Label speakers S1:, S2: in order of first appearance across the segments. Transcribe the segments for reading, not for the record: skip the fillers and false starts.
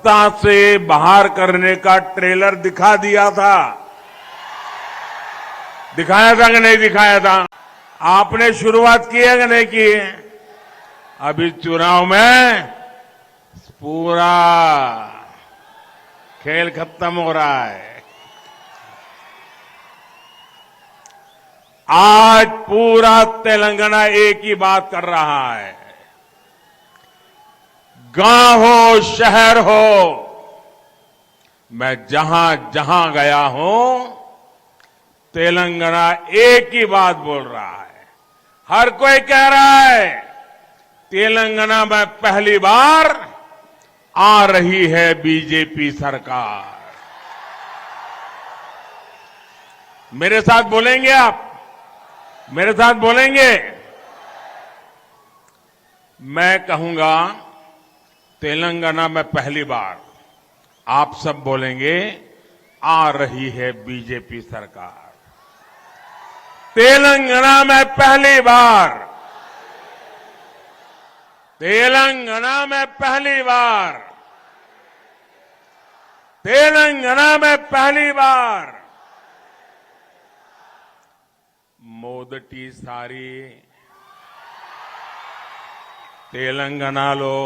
S1: सत्ता से बाहर करने का ट्रेलर दिखा दिया था। दिखाया था कि नहीं दिखाया था? आपने शुरुआत की है कि नहीं की है? अभी चुनाव में पूरा खेल खत्म हो रहा है। आज पूरा तेलंगाना एक ही बात कर रहा है। गांव हो, शहर हो, मैं जहां जहां गया हूं, तेलंगाना एक ही बात बोल रहा है। हर कोई कह रहा है तेलंगाना में पहली बार आ रही है बीजेपी सरकार। मेरे साथ बोलेंगे आप? मेरे साथ बोलेंगे? मैं कहूंगा तेलंगाना में पहली बार, आप सब बोलेंगे आ रही है बीजेपी सरकार। तेलंगाना में पहली बार, तेलंगाना में पहली बार, तेलंगाना में पहली बार మొదటిసారి తెలంగాణలో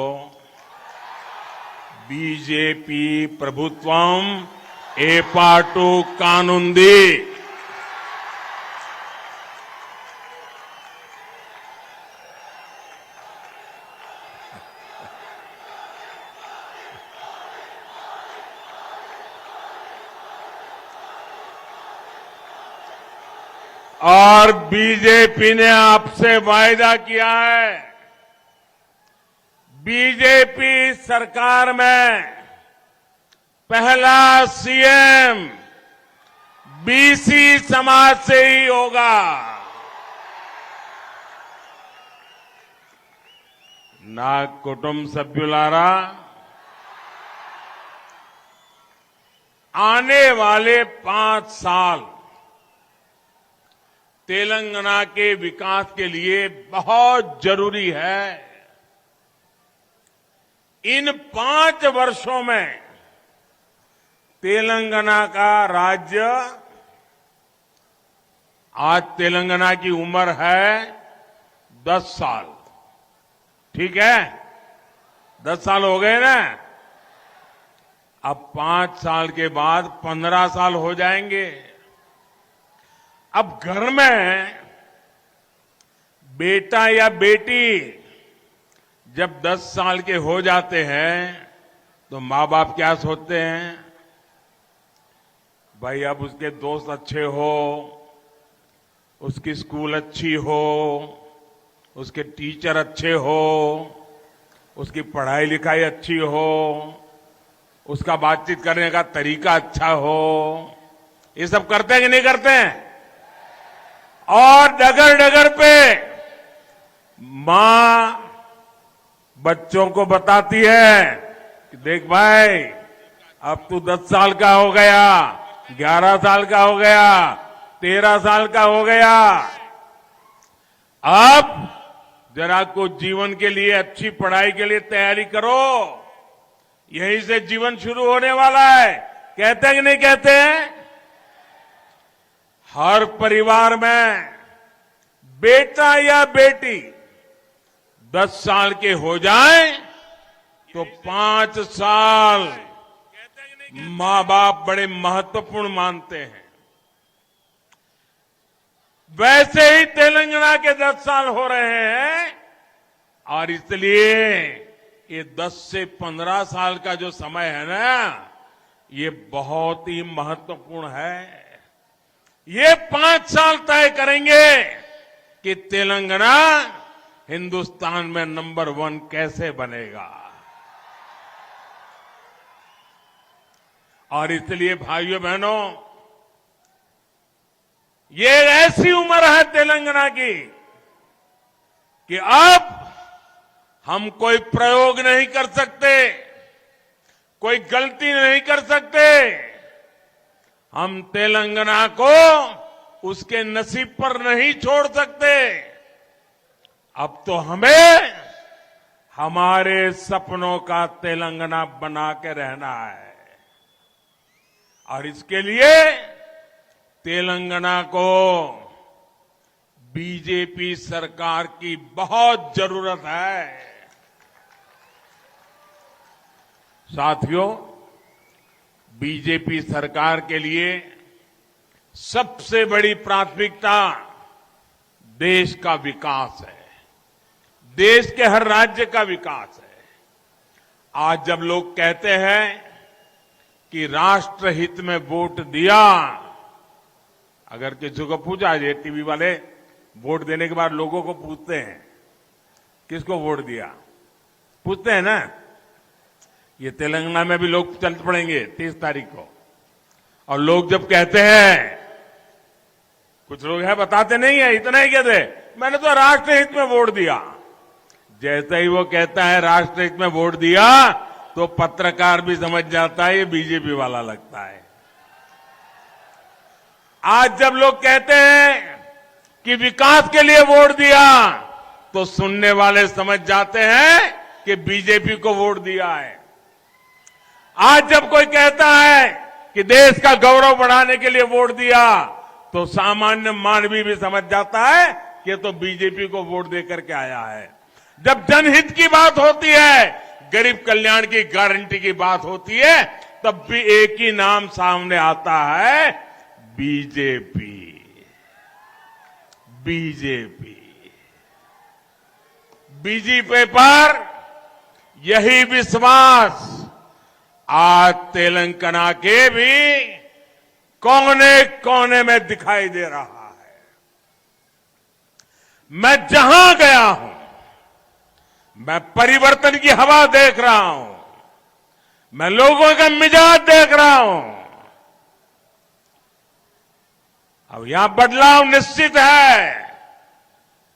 S1: బీజేపీ ప్రభుత్వం ఏర్పాటు కానుంది। और बीजेपी ने आपसे वायदा किया है, बीजेपी सरकार में पहला सीएम बीसी समाज से ही होगा। ना कुटुंब सभ्युलारा, आने वाले 5 साल तेलंगाना के विकास के लिए बहुत जरूरी है। इन 5 वर्षों में तेलंगाना का राज्य, आज तेलंगाना की उम्र है 10 साल, ठीक है? 10 साल हो गए ना? अब 5 साल के बाद 15 साल हो जाएंगे। अब घर में बेटा या बेटी जब 10 साल के हो जाते हैं तो मां बाप क्या सोचते हैं? भाई अब उसके दोस्त अच्छे हो, उसकी स्कूल अच्छी हो, उसके टीचर अच्छे हो, उसकी पढ़ाई लिखाई अच्छी हो, उसका बातचीत करने का तरीका अच्छा हो। ये सब करते हैं कि नहीं करते हैं? और डगर डगर पे मां बच्चों को बताती है कि देख भाई, अब तू 10 साल का हो गया, 11 साल का हो गया, 13 साल का हो गया, अब जरा को जीवन के लिए, अच्छी पढ़ाई के लिए तैयारी करो, यहीं से जीवन शुरू होने वाला है। कहते हैं कि नहीं कहते हैं? हर परिवार में बेटा या बेटी 10 साल के हो जाए तो 5 साल मां बाप बड़े महत्वपूर्ण मानते हैं। वैसे ही तेलंगाना के 10 साल हो रहे हैं और इसलिए ये 10 से 15 साल का जो समय है ना, ये बहुत ही महत्वपूर्ण है। ये 5 साल तय करेंगे कि तेलंगाना हिंदुस्तान में नंबर 1 कैसे बनेगा। और इसलिए भाइयों बहनों, ये ऐसी उम्र है तेलंगाना की कि अब हम कोई प्रयोग नहीं कर सकते, कोई गलती नहीं कर सकते। हम तेलंगाना को उसके नसीब पर नहीं छोड़ सकते। अब तो हमें हमारे सपनों का तेलंगाना बना के रहना है और इसके लिए तेलंगाना को बीजेपी सरकार की बहुत जरूरत है। साथियों, बीजेपी सरकार के लिए सबसे बड़ी प्राथमिकता देश का विकास है, देश के हर राज्य का विकास है। आज जब लोग कहते हैं कि राष्ट्रहित में वोट दिया, अगर किसी को पूछा जाए, टीवी वाले वोट देने के बाद लोगों को पूछते हैं किसको वोट दिया, पूछते हैं ना। ये तेलंगाना में भी लोग चल पड़ेंगे 30 तारीख को, और लोग जब कहते हैं, कुछ लोग हैं बताते नहीं है, इतना ही कहते मैंने तो राष्ट्रहित में वोट दिया। जैसे ही वो कहता है राष्ट्रहित में वोट दिया, तो पत्रकार भी समझ जाता है ये बीजेपी वाला लगता है। आज जब लोग कहते हैं कि विकास के लिए वोट दिया, तो सुनने वाले समझ जाते हैं कि बीजेपी को वोट दिया है। आज जब कोई कहता है कि देश का गौरव बढ़ाने के लिए वोट दिया, तो सामान्य मानवी भी समझ जाता है कि तो बीजेपी को वोट देकर के आया है। जब जनहित की बात होती है, गरीब कल्याण की गारंटी की बात होती है, तब भी एक ही नाम सामने आता है, बीजेपी। बीजेपी बीजेपी पर यही विश्वास आज तेलंगाना के भी कोने कोने में दिखाई दे रहा है। मैं जहां गया हूं, मैं परिवर्तन की हवा देख रहा हूं, मैं लोगों का मिजाज देख रहा हूं। अब यहां बदलाव निश्चित है।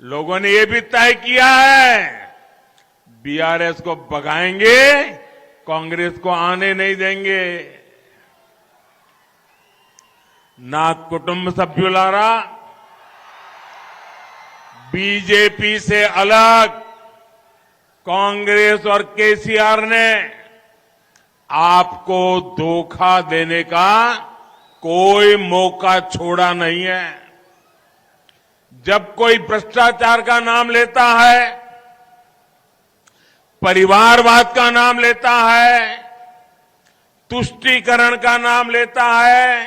S1: लोगों ने यह भी तय किया है, बीआरएस को भगाएंगे, कांग्रेस को आने नहीं देंगे। ना कुटुंब सभ्युलारा, बीजेपी से अलग कांग्रेस और केसीआर ने आपको धोखा देने का कोई मौका छोड़ा नहीं है। जब कोई भ्रष्टाचार का नाम लेता है, परिवारवाद का नाम लेता है, तुष्टीकरण का नाम लेता है,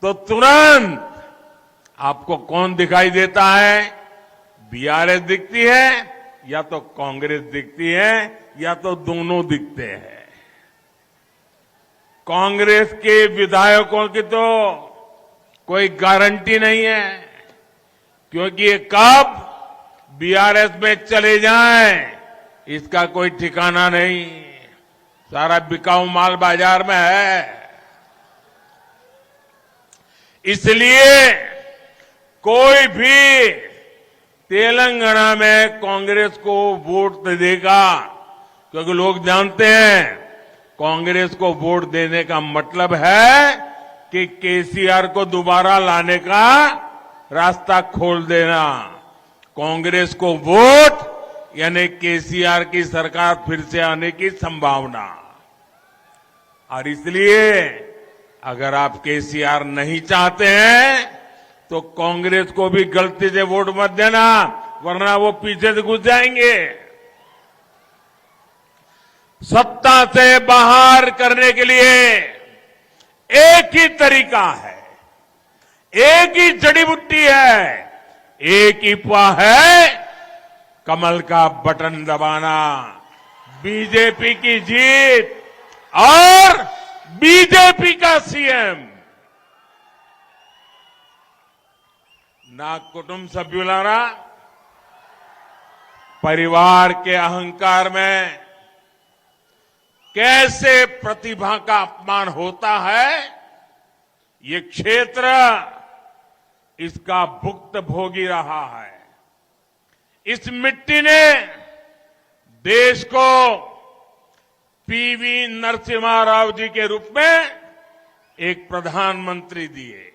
S1: तो तुरंत आपको कौन दिखाई देता है? बीआरएस दिखती है, या तो कांग्रेस दिखती है, या तो दोनों दिखते हैं। कांग्रेस के विधायकों की तो कोई गारंटी नहीं है, क्योंकि ये कब बीआरएस में चले जाएं, इसका कोई ठिकाना नहीं। सारा बिकाऊ माल बाजार में है। इसलिए कोई भी तेलंगाना में कांग्रेस को वोट देगा, क्योंकि लोग जानते हैं कांग्रेस को वोट देने का मतलब है कि केसीआर को दोबारा लाने का रास्ता खोल देना। कांग्रेस को वोट यानी केसीआर की सरकार फिर से आने की संभावना। और इसलिए अगर आप केसीआर नहीं चाहते हैं, तो कांग्रेस को भी गलती से वोट मत देना, वरना वो पीछे से घुस जाएंगे। सत्ता से बाहर करने के लिए एक ही तरीका है, एक ही जड़ी बूटी है, एक ही उपाय है, कमल का बटन दबाना। बीजेपी की जीत और बीजेपी का सीएम। ना कुटुंब सभ्युलारा, परिवार के अहंकार में कैसे प्रतिभा का अपमान होता है, ये क्षेत्र इसका भुक्तभोगी रहा है। इस मिट्टी ने देश को पीवी नरसिम्हा राव जी के रूप में एक प्रधानमंत्री दिए,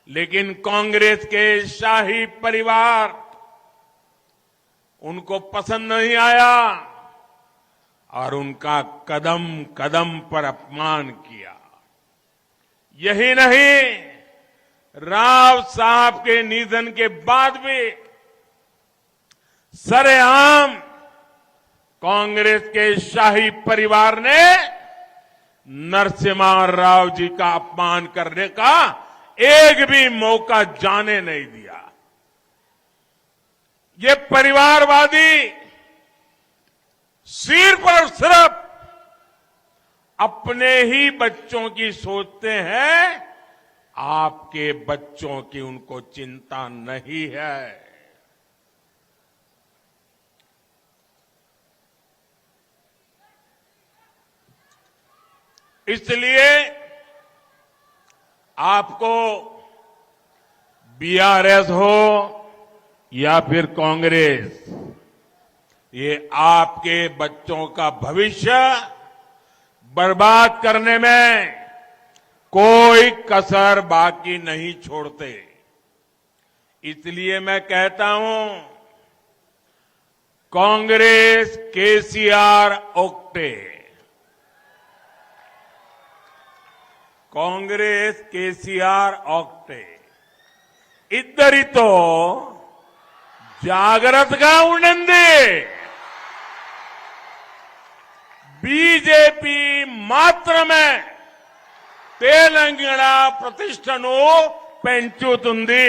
S1: लेकिन कांग्रेस के शाही परिवार उनको पसंद नहीं आया और उनका कदम कदम पर अपमान किया। यही नहीं, राव साहब के निधन के बाद भी सरेआम कांग्रेस के शाही परिवार ने नरसिम्हा राव जी का अपमान करने का एक भी मौका जाने नहीं दिया। ये परिवारवादी सिर्फ और सिर्फ अपने ही बच्चों की सोचते हैं, आपके बच्चों की उनको चिंता नहीं है। इसलिए आपको बीआरएस हो या फिर कांग्रेस, ये आपके बच्चों का भविष्य बर्बाद करने में कोई कसर बाकी नहीं छोड़ते। इसलिए मैं कहता हूं, कांग्रेस केसीआर ओक्टे, कांग्रेस केसीआर ओक्टे इद्धरितो జాగ్రత్తగా ఉండండి। బీజేపీ మాత్రమే తెలంగాణ ప్రతిష్టను పెంచుతుంది।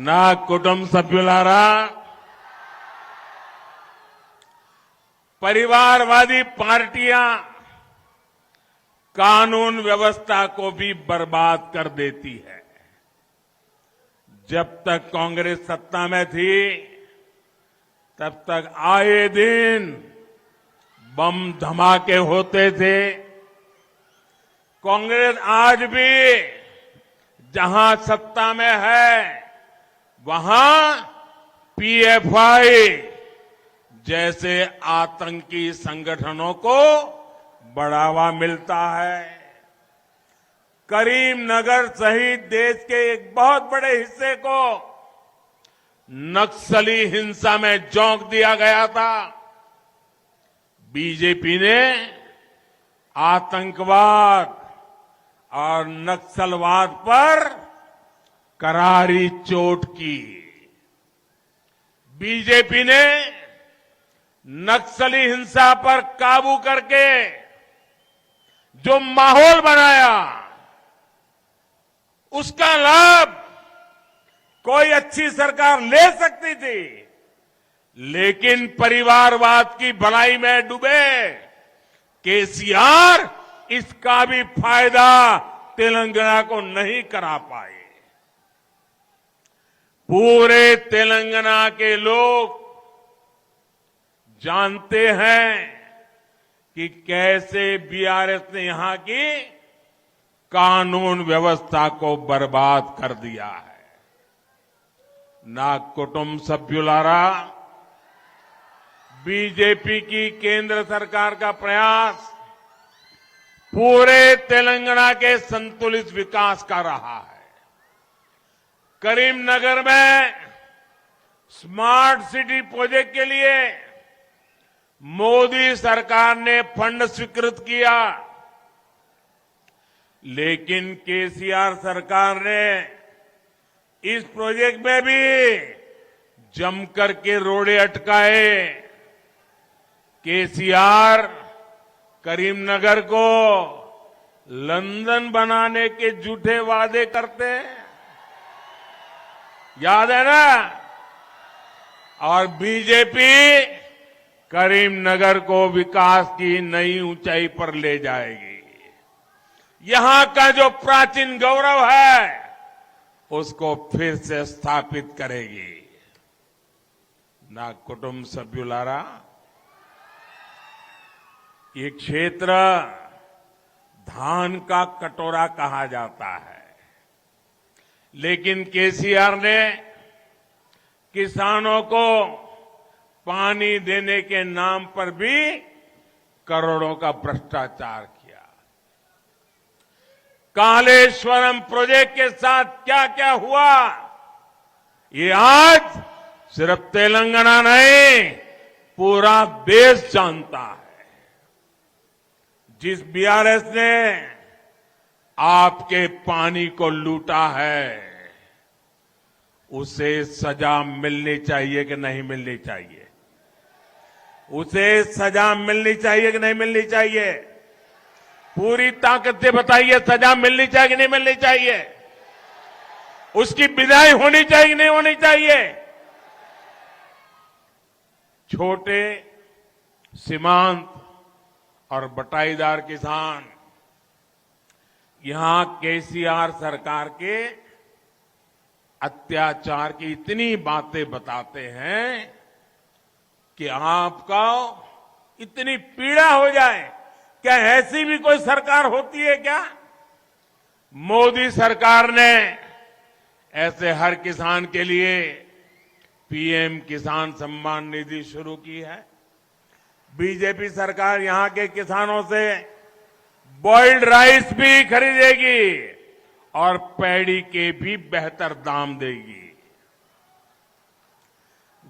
S1: నా కుటుంబ సభ్యులారా, परिवारवादी पार्टियां कानून व्यवस्था को भी बर्बाद कर देती है। जब तक कांग्रेस सत्ता में थी, तब तक आए दिन बम धमाके होते थे। कांग्रेस आज भी जहां सत्ता में है, वहां पीएफआई जैसे आतंकी संगठनों को बढ़ावा मिलता है। करीमनगर सहित देश के एक बहुत बड़े हिस्से को नक्सली हिंसा में झोंक दिया गया था। बीजेपी ने आतंकवाद और नक्सलवाद पर करारी चोट की। बीजेपी ने नक्सली हिंसा पर काबू करके जो माहौल बनाया, उसका लाभ कोई अच्छी सरकार ले सकती थी, लेकिन परिवारवाद की भलाई में डूबे केसीआर इसका भी फायदा तेलंगाना को नहीं करा पाए। पूरे तेलंगाना के लोग जानते हैं कि कैसे बीआरएस ने यहां की कानून व्यवस्था को बर्बाद कर दिया है। ना कुटुंब सभ्युलारा, बीजेपी की केंद्र सरकार का प्रयास पूरे तेलंगाना के संतुलित विकास का रहा है। करीमनगर में स्मार्ट सिटी प्रोजेक्ट के लिए मोदी सरकार ने फंड स्वीकृत किया, लेकिन केसीआर सरकार ने इस प्रोजेक्ट में भी जमकर के रोड़े अटकाए। केसीआर करीमनगर को लंदन बनाने के झूठे वादे करते हैं, याद है ना? और बीजेपी करीमनगर को विकास की नई ऊंचाई पर ले जाएगी। यहां का जो प्राचीन गौरव है, उसको फिर से स्थापित करेगी। ना कुटुंब सभ्युलारा, ये क्षेत्र धान का कटोरा कहा जाता है, लेकिन केसीआर ने किसानों को पानी देने के नाम पर भी करोड़ों का भ्रष्टाचार किया। कालेश्वरम प्रोजेक्ट के साथ क्या क्या हुआ, ये आज सिर्फ तेलंगाना नहीं, पूरा देश जानता है। जिस बीआरएस ने आपके पानी को लूटा है, उसे सजा मिलनी चाहिए कि नहीं मिलनी चाहिए? उसे सजा मिलनी चाहिए कि नहीं मिलनी चाहिए? पूरी ताकत से बताइए, सजा मिलनी चाहिए कि नहीं मिलनी चाहिए? उसकी विदाई होनी चाहिए कि नहीं होनी चाहिए? छोटे, सीमांत और बटाईदार किसान यहां केसीआर सरकार के अत्याचार की इतनी बातें बताते हैं कि आपका इतनी पीड़ा हो जाए। क्या ऐसी भी कोई सरकार होती है क्या? मोदी सरकार ने ऐसे हर किसान के लिए पीएम किसान सम्मान निधि शुरू की है। बीजेपी सरकार यहां के किसानों से बॉइल्ड राइस भी खरीदेगी और पैडी के भी बेहतर दाम देगी।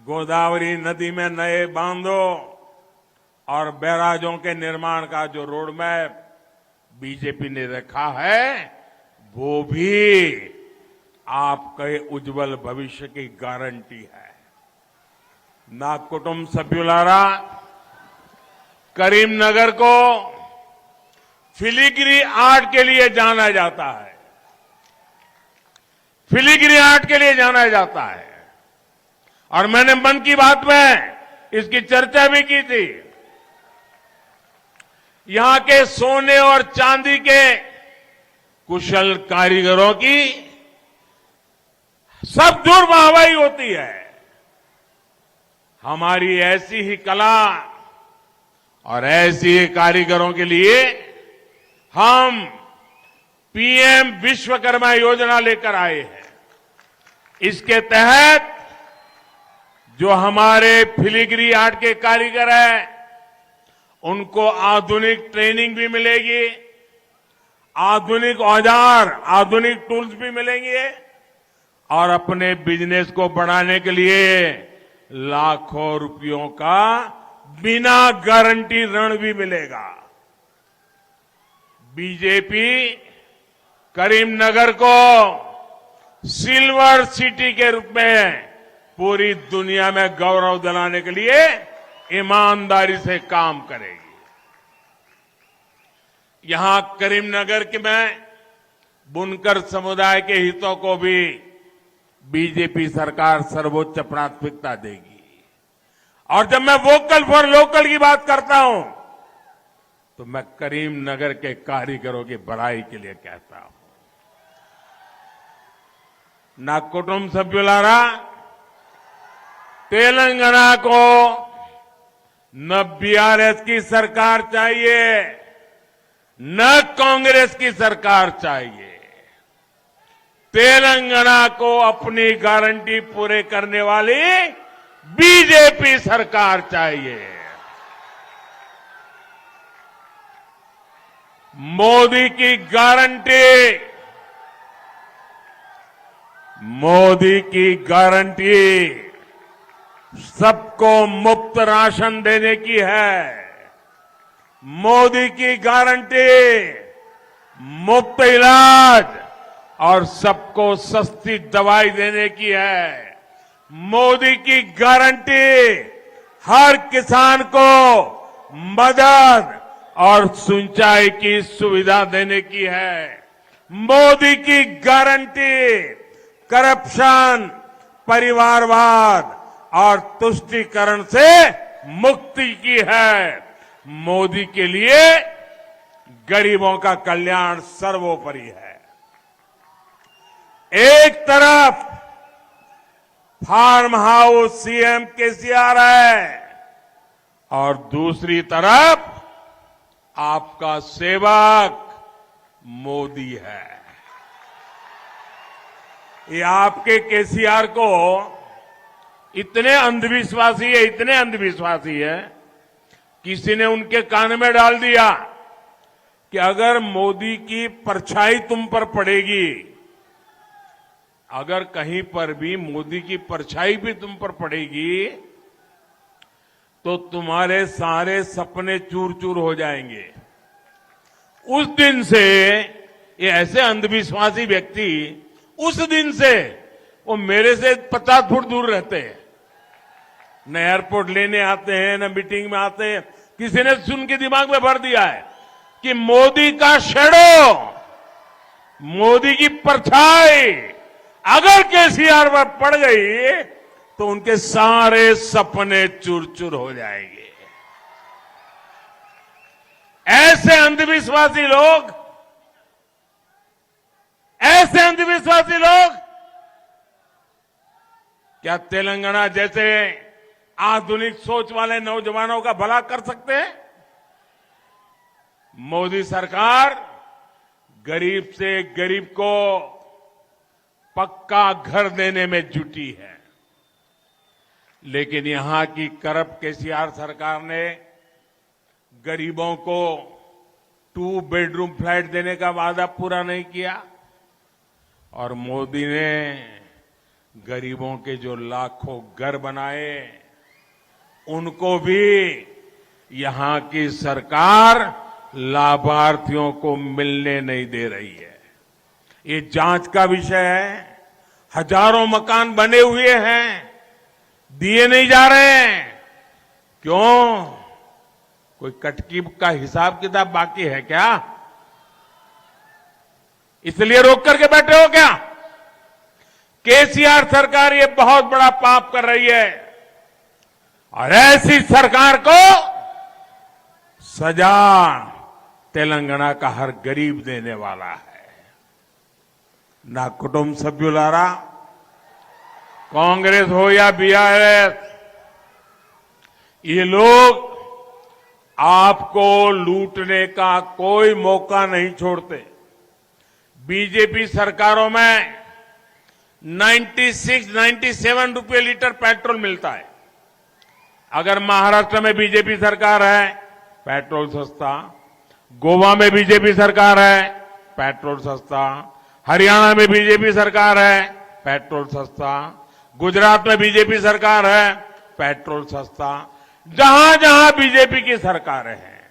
S1: गोदावरी नदी में नए बांधों और बैराजों के निर्माण का जो रोडमैप बीजेपी ने रखा है, वो भी आपके उज्जवल भविष्य की गारंटी है। ना कुटुंब सभ्युलारा, करीमनगर को फिलिग्री आर्ट के लिए जाना जाता है। फिलिग्री आर्ट के लिए जाना जाता है और मैंने मन की बात में इसकी चर्चा भी की थी। यहां के सोने और चांदी के कुशल कारीगरों की सब दूर वाहवाही होती है। हमारी ऐसी ही कला और ऐसी ही कारीगरों के लिए हम पीएम विश्वकर्मा योजना लेकर आए हैं। इसके तहत जो हमारे फिलिग्री आर्ट के कारीगर हैं, उनको आधुनिक ट्रेनिंग भी मिलेगी, आधुनिक औजार, आधुनिक टूल्स भी मिलेंगे और अपने बिजनेस को बढ़ाने के लिए लाखों रुपयों का बिना गारंटी ऋण भी मिलेगा। बीजेपी करीमनगर को सिल्वर सिटी के रूप में पूरी दुनिया में गौरव दिलाने के लिए ईमानदारी से काम करेगी। यहां करीमनगर के में बुनकर समुदाय के हितों को भी बीजेपी सरकार सर्वोच्च प्राथमिकता देगी। और जब मैं वोकल फॉर लोकल की बात करता हूं, तो मैं करीमनगर के कारीगरों की भलाई के लिए कहता हूं। ना कुटुंब सभ्युलारा, तेलंगाना को न बीआरएस की सरकार चाहिए, न कांग्रेस की सरकार चाहिए। तेलंगाना को अपनी गारंटी पूरे करने वाली बीजेपी सरकार चाहिए। मोदी की गारंटी, मोदी की गारंटी सबको मुफ्त राशन देने की है। मोदी की गारंटी मुफ्त इलाज और सबको सस्ती दवाई देने की है। मोदी की गारंटी हर किसान को मदद और सिंचाई की सुविधा देने की है। मोदी की गारंटी करप्शन, परिवारवाद और तुष्टीकरण से मुक्ति की है। मोदी के लिए गरीबों का कल्याण सर्वोपरि है। एक तरफ फार्म हाउस सीएम केसीआर है और दूसरी तरफ आपका सेवक मोदी है। ये आपके केसीआर को इतने अंधविश्वासी है, किसी ने उनके कान में डाल दिया कि अगर मोदी की परछाई तुम पर पड़ेगी, अगर कहीं पर भी मोदी की परछाई भी तुम पर पड़ेगी, तो तुम्हारे सारे सपने चूर चूर हो जाएंगे। उस दिन से ये ऐसे अंधविश्वासी व्यक्ति, उस दिन से वो मेरे से 50 फुट दूर रहते हैं। न एयरपोर्ट लेने आते हैं, न मीटिंग में आते हैं। किसी ने सुन के दिमाग में भर दिया है कि मोदी का शेडो, मोदी की परछाई अगर केसीआर पर पड़ गई तो उनके सारे सपने चूर चूर हो जाएंगे। ऐसे अंधविश्वासी लोग क्या तेलंगाना जैसे आधुनिक सोच वाले नौजवानों का भला कर सकते हैं? मोदी सरकार गरीब से गरीब को पक्का घर देने में जुटी है, लेकिन यहां की करप्ट केसीआर सरकार ने गरीबों को 2 बेडरूम फ्लैट देने का वादा पूरा नहीं किया, और मोदी ने गरीबों के जो लाखों घर बनाए उनको भी यहां की सरकार लाभार्थियों को मिलने नहीं दे रही है। ये जांच का विषय है। हजारों मकान बने हुए हैं, दिए नहीं जा रहे हैं। क्यों? कोई कटकी का हिसाब किताब बाकी है क्या? इसलिए रोक करके बैठे हो क्या? केसीआर सरकार ये बहुत बड़ा पाप कर रही है, और ऐसी सरकार को सजा तेलंगाना का हर गरीब देने वाला है। ना कुटुंब सभ्युलारा, कांग्रेस हो या बीआरएस, ये लोग आपको लूटने का कोई मौका नहीं छोड़ते। बीजेपी सरकारों में 96-97 रुपये लीटर पेट्रोल मिलता है। अगर महाराष्ट्र में बीजेपी सरकार है, पेट्रोल सस्ता। गोवा में बीजेपी सरकार है, पेट्रोल सस्ता। हरियाणा में बीजेपी सरकार है, पेट्रोल सस्ता। गुजरात में बीजेपी सरकार है, पेट्रोल सस्ता। जहां जहां बीजेपी की सरकारें हैं,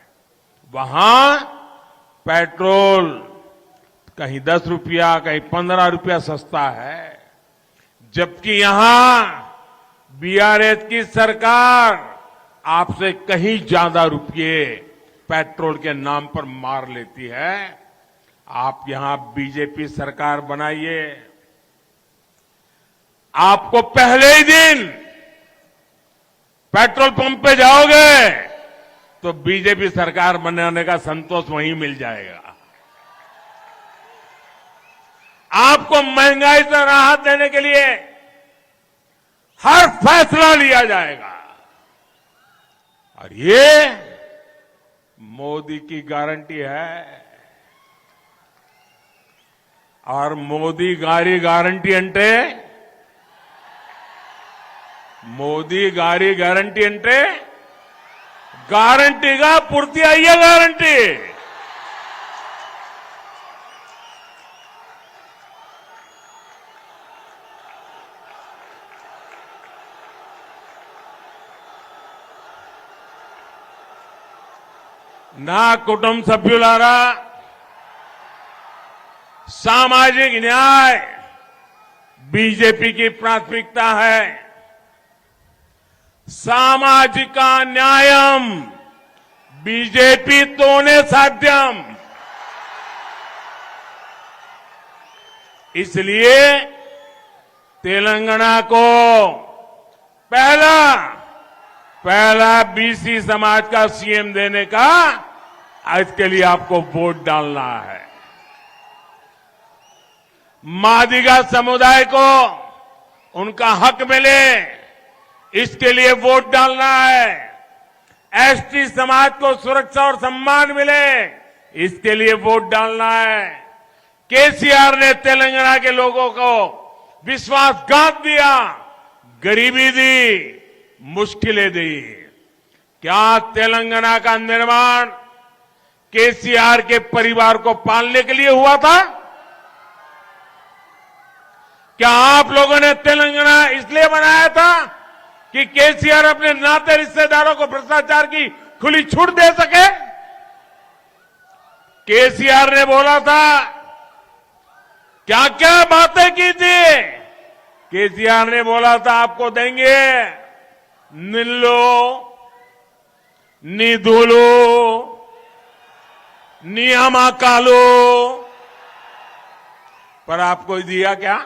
S1: वहां पेट्रोल कहीं 10 रुपया, कहीं 15 रुपया सस्ता है। जबकि यहां बीआरएस की सरकार आपसे कहीं ज्यादा रुपये पेट्रोल के नाम पर मार लेती है। आप यहां बीजेपी सरकार बनाइए, आपको पहले ही दिन पेट्रोल पंप पे जाओगे तो बीजेपी सरकार बनाने का संतोष वहीं मिल जाएगा। आपको महंगाई से राहत देने के लिए हर फैसला लिया जाएगा, और ये मोदी की गारंटी है। और मोदी गारी गारंटी अंटे గ్యారంటీగా పూర్తి అయ్యే గ్యారంటీ. నా కుటుంబ సభ్యులారా, सामाजिक न्याय बीजेपी की प्राथमिकता है. सामाजिक न्यायम बीजेपी तोने साध्यम. इसलिए तेलंगाना को पहला बीसी समाज का सीएम देने का इसके लिए आपको वोट डालना है. मादिगा समुदाय को उनका हक मिले, इसके लिए वोट डालना है. एसटी समाज को सुरक्षा और सम्मान मिले, इसके लिए वोट डालना है. केसीआर ने तेलंगाना के लोगों को विश्वासघात दिया, गरीबी दी, मुश्किलें दी। क्या तेलंगाना का निर्माण केसीआर के परिवार को पालने के लिए हुआ था? क्या आप लोगों ने तेलंगाना इसलिए बनाया था कि केसीआर अपने नाते रिश्तेदारों को भ्रष्टाचार की खुली छूट दे सके? केसीआर ने बोला था, क्या क्या बातें की थी? केसीआर ने बोला था आपको देंगे निल्लो, निधुलो, नियामाकालो, पर आपको दिया क्या?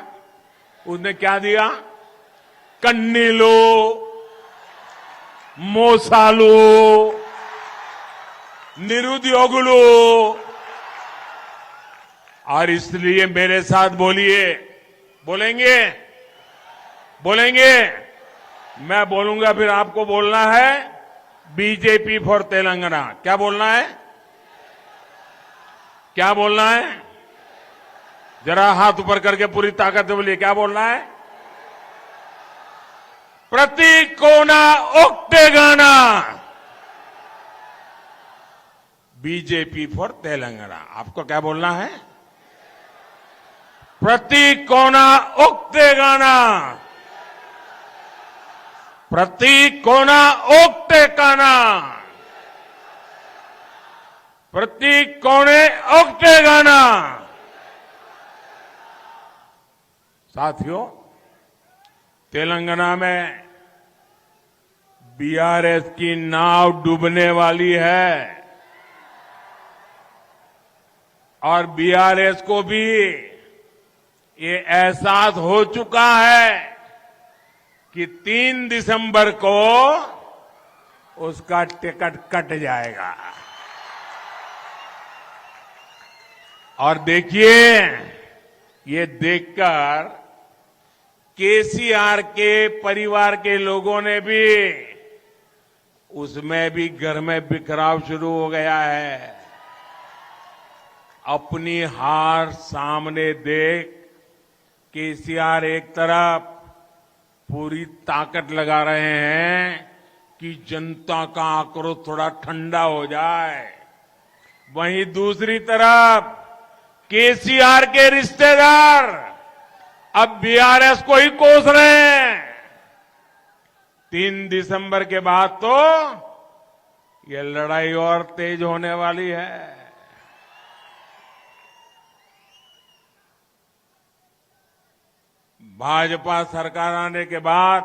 S1: उसने क्या दिया? कन्नीलो, मोसालो, निरुद्योगुलो। और इसलिए मेरे साथ बोलिए, बोलेंगे? बोलेंगे? मैं बोलूंगा, फिर आपको बोलना है बीजेपी फॉर तेलंगाना। क्या बोलना है? क्या बोलना है? जरा हाथ ऊपर करके पूरी ताकत से बोलिए, क्या बोलना है? प्रतीक कोना ओक्टेगाना, बीजेपी फॉर तेलंगाना। आपको क्या बोलना है? प्रतीक कोना ओक्टेगाना, प्रतीक कोना ओक्टेकाना, प्रतीक कोने ओक्टेगाना। साथियों, तेलंगाना में बीआरएस की नाव डूबने वाली है और बीआरएस को भी ये एहसास हो चुका है कि 3 दिसंबर को उसका टिकट कट जाएगा। और देखिए, ये देखकर केसीआर के परिवार के लोगों ने भी, उसमें भी घर में बिखराव शुरू हो गया है। अपनी हार सामने देख केसीआर एक तरफ पूरी ताकत लगा रहे हैं कि जनता का आक्रोश थोड़ा ठंडा हो जाए, वहीं दूसरी तरफ केसीआर के रिश्तेदार अब बीआरएस को ही कोस रहे हैं। 3 दिसंबर के बाद तो ये लड़ाई और तेज होने वाली है। भाजपा सरकार आने के बाद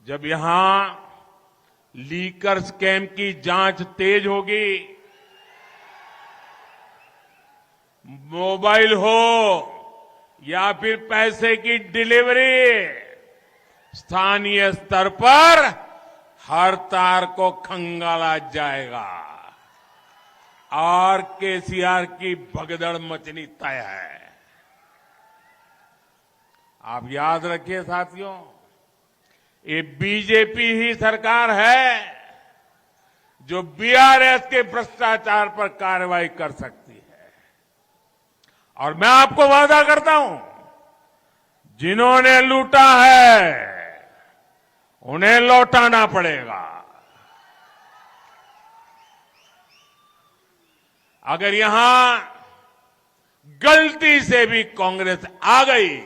S1: जब यहां लीकर स्कैम की जांच तेज होगी, मोबाइल हो या फिर पैसे की डिलीवरी, स्थानीय स्तर पर हर तार को खंगाला जाएगा और केसीआर की भगदड़ मचनी तय है। आप याद रखिए साथियों, ये बीजेपी ही सरकार है जो बीआरएस के भ्रष्टाचार पर कार्रवाई कर सकती है। और मैं आपको वादा करता हूं, जिन्होंने लूटा है उन्हें लौटाना पड़ेगा। अगर यहां गलती से भी कांग्रेस आ गई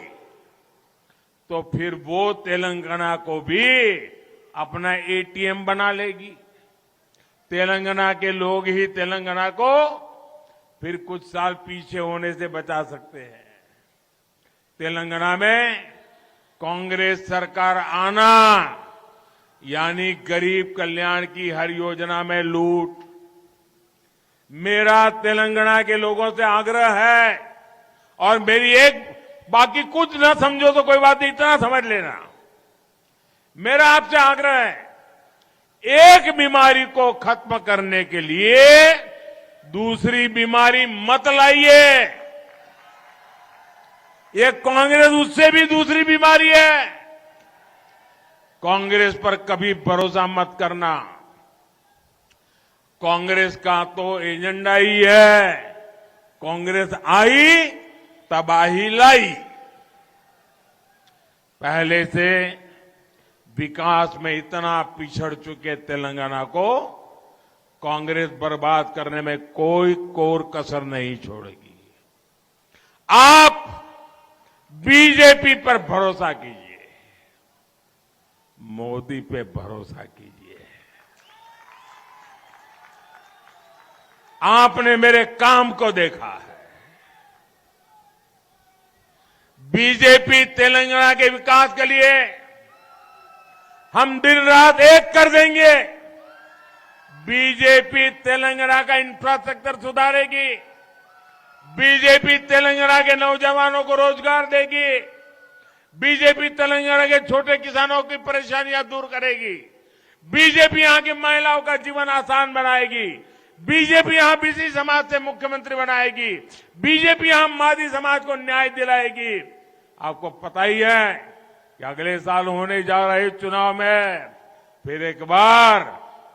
S1: तो फिर वो तेलंगाना को भी अपना एटीएम बना लेगी। तेलंगाना के लोग ही तेलंगाना को फिर कुछ साल पीछे होने से बचा सकते हैं। तेलंगाना में कांग्रेस सरकार आना यानी गरीब कल्याण की हर योजना में लूट। मेरा तेलंगाना के लोगों से आग्रह है, और मेरी एक, बाकी कुछ ना समझो तो कोई बात नहीं, इतना समझ लेना, मेरा आपसे आग्रह है, एक बीमारी को खत्म करने के लिए दूसरी बीमारी मत लाइए। ये कांग्रेस उससे भी दूसरी बीमारी है। कांग्रेस पर कभी भरोसा मत करना। कांग्रेस का तो एजेंडा ही है, कांग्रेस आई तबाही लाई। पहले से विकास में इतना पिछड़ चुके तेलंगाना को कांग्रेस बर्बाद करने में कोई कोर कसर नहीं छोड़ेगी। आप बीजेपी पर भरोसा कीजिए, मोदी पे भरोसा कीजिए। आपने मेरे काम को देखा है। बीजेपी तेलंगाना के विकास के लिए हम दिन रात एक कर देंगे। बीजेपी तेलंगाना का इंफ्रास्ट्रक्चर सुधारेगी। बीजेपी तेलंगाना के नौजवानों को रोजगार देगी। बीजेपी तेलंगाना के छोटे किसानों की परेशानियां दूर करेगी। बीजेपी यहां की महिलाओं का जीवन आसान बनाएगी। बीजेपी यहां बीसी समाज से मुख्यमंत्री बनाएगी। बीजेपी यहां मादी समाज को न्याय दिलाएगी। आपको पता ही है कि अगले साल होने जा रहे चुनाव में फिर एक बार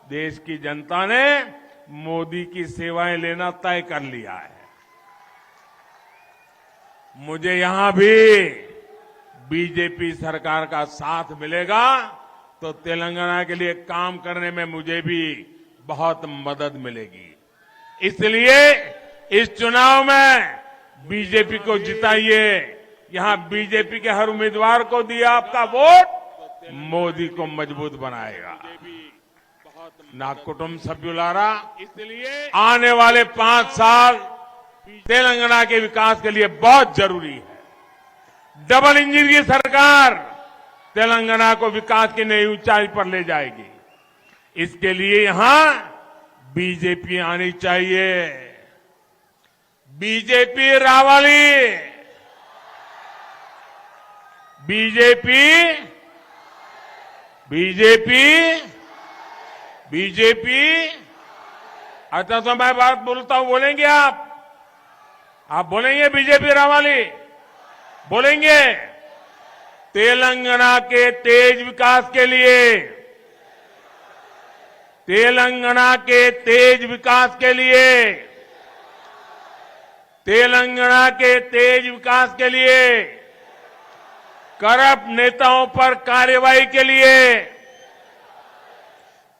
S1: देश की जनता ने मोदी की सेवाएं लेना तय कर लिया है। मुझे यहां भी बीजेपी सरकार का साथ मिलेगा तो तेलंगाना के लिए काम करने में मुझे भी बहुत मदद मिलेगी। इसलिए इस चुनाव में बीजेपी को जिताइए। यहां बीजेपी के हर उम्मीदवार को दिया आपका वोट मोदी को मजबूत बनाएगा। ना कुटुंब सभ्युलारा, इसलिए आने वाले 5 साल तेलंगाना के विकास के लिए बहुत जरूरी है। डबल इंजन की सरकार तेलंगाना को विकास की नई ऊंचाई पर ले जाएगी। इसके लिए यहां बीजेपी आनी चाहिए। बीजेपी रावाली, बीजेपी अच्छा तो मैं बात बोलता हूं, बोलेंगे आप बोलेंगे बीजेपी रावाली बोलेंगे। तेलंगाना के तेज विकास के लिए, तेलंगाना के तेज विकास के लिए, तेलंगाना के तेज विकास के लिए, करप्ट नेताओं पर कार्रवाई के लिए,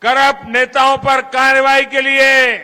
S1: करप्ट नेताओं पर कार्रवाई के लिए